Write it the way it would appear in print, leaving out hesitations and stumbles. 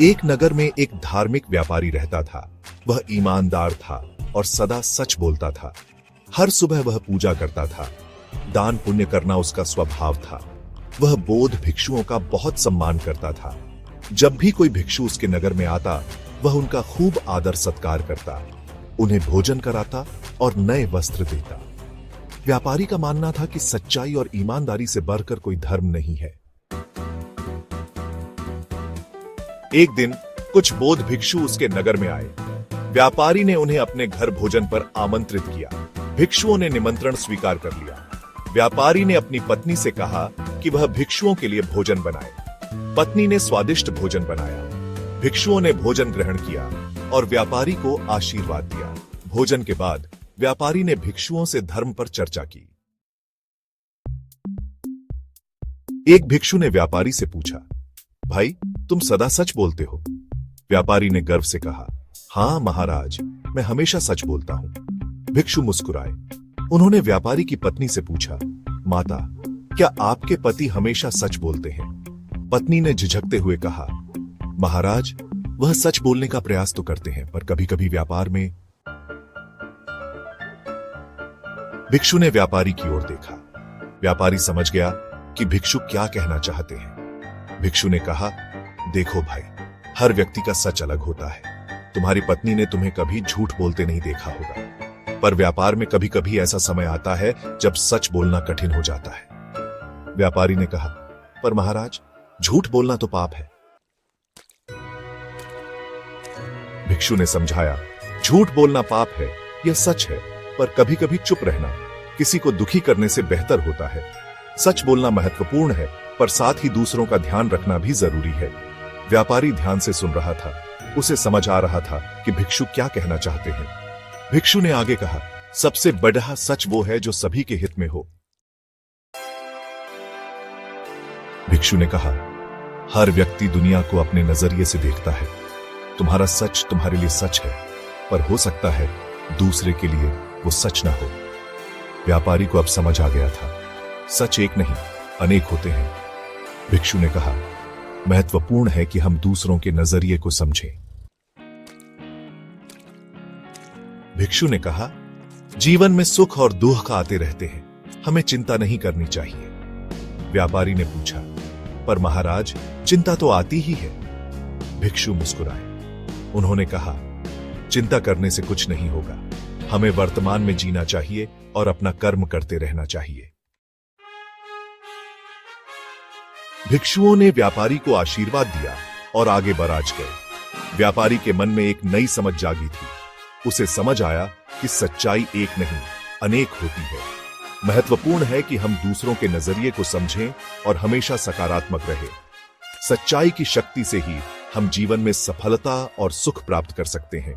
एक नगर में एक धार्मिक व्यापारी रहता था। वह ईमानदार था और सदा सच बोलता था। हर सुबह वह पूजा करता था। दान पुण्य करना उसका स्वभाव था। वह बौद्ध भिक्षुओं का बहुत सम्मान करता था। जब भी कोई भिक्षु उसके नगर में आता, वह उनका खूब आदर सत्कार करता, उन्हें भोजन कराता और नए वस्त्र देता। व्यापारी का मानना था कि सच्चाई और ईमानदारी से बढ़कर कोई धर्म नहीं है। एक दिन कुछ बौद्ध भिक्षु उसके नगर में आए। व्यापारी ने उन्हें अपने घर भोजन पर आमंत्रित किया। भिक्षुओं ने निमंत्रण स्वीकार कर लिया। व्यापारी ने अपनी पत्नी से कहा कि वह भिक्षुओं के लिए भोजन बनाए। पत्नी ने स्वादिष्ट भोजन बनाया। भिक्षुओं ने भोजन ग्रहण किया और व्यापारी को आशीर्वाद दिया। भोजन के बाद व्यापारी ने भिक्षुओं से धर्म पर चर्चा की। एक भिक्षु ने व्यापारी से पूछा, भाई, तुम सदा सच बोलते हो? व्यापारी ने गर्व से कहा, हाँ महाराज, मैं हमेशा सच बोलता हूं। भिक्षु मुस्कुराए। उन्होंने व्यापारी की पत्नी से पूछा, माता, क्या आपके पति हमेशा सच बोलते हैं? पत्नी ने झिझकते हुए कहा, महाराज, वह सच बोलने का प्रयास तो करते हैं, पर कभी कभी व्यापार में। भिक्षु ने व्यापारी की ओर देखा। व्यापारी समझ गया कि भिक्षु क्या कहना चाहते हैं। भिक्षु ने कहा, देखो भाई, हर व्यक्ति का सच अलग होता है। तुम्हारी पत्नी ने तुम्हें कभी झूठ बोलते नहीं देखा होगा, पर व्यापार में कभी कभी ऐसा समय आता है जब सच बोलना कठिन हो जाता है। व्यापारी ने कहा, पर महाराज, झूठ बोलना तो पाप है। भिक्षु ने समझाया, झूठ बोलना पाप है, यह सच है, पर कभी कभी चुप रहना किसी को दुखी करने से बेहतर होता है। सच बोलना महत्वपूर्ण है, पर साथ ही दूसरों का ध्यान रखना भी जरूरी है। व्यापारी ध्यान से सुन रहा था। उसे समझ आ रहा था कि भिक्षु क्या कहना चाहते हैं। भिक्षु ने आगे कहा, सबसे बड़ा सच वो है जो सभी के हित में हो। भिक्षु ने कहा, हर व्यक्ति दुनिया को अपने नजरिए से देखता है। तुम्हारा सच तुम्हारे लिए सच है, पर हो सकता है दूसरे के लिए वो सच ना हो। व्यापारी को अब समझ आ गया था, सच एक नहीं, अनेक होते हैं। भिक्षु ने कहा, महत्वपूर्ण है कि हम दूसरों के नजरिए को समझें। भिक्षु ने कहा, जीवन में सुख और दुख आते रहते हैं, हमें चिंता नहीं करनी चाहिए। व्यापारी ने पूछा, पर महाराज, चिंता तो आती ही है। भिक्षु मुस्कुराए। उन्होंने कहा, चिंता करने से कुछ नहीं होगा। हमें वर्तमान में जीना चाहिए और अपना कर्म करते रहना चाहिए। भिक्षुओं ने व्यापारी को आशीर्वाद दिया और आगे बढ़ गए। व्यापारी के मन में एक नई समझ जागी थी। उसे समझ आया कि सच्चाई एक नहीं, अनेक होती है। महत्वपूर्ण है कि हम दूसरों के नजरिए को समझें और हमेशा सकारात्मक रहें। सच्चाई की शक्ति से ही हम जीवन में सफलता और सुख प्राप्त कर सकते हैं।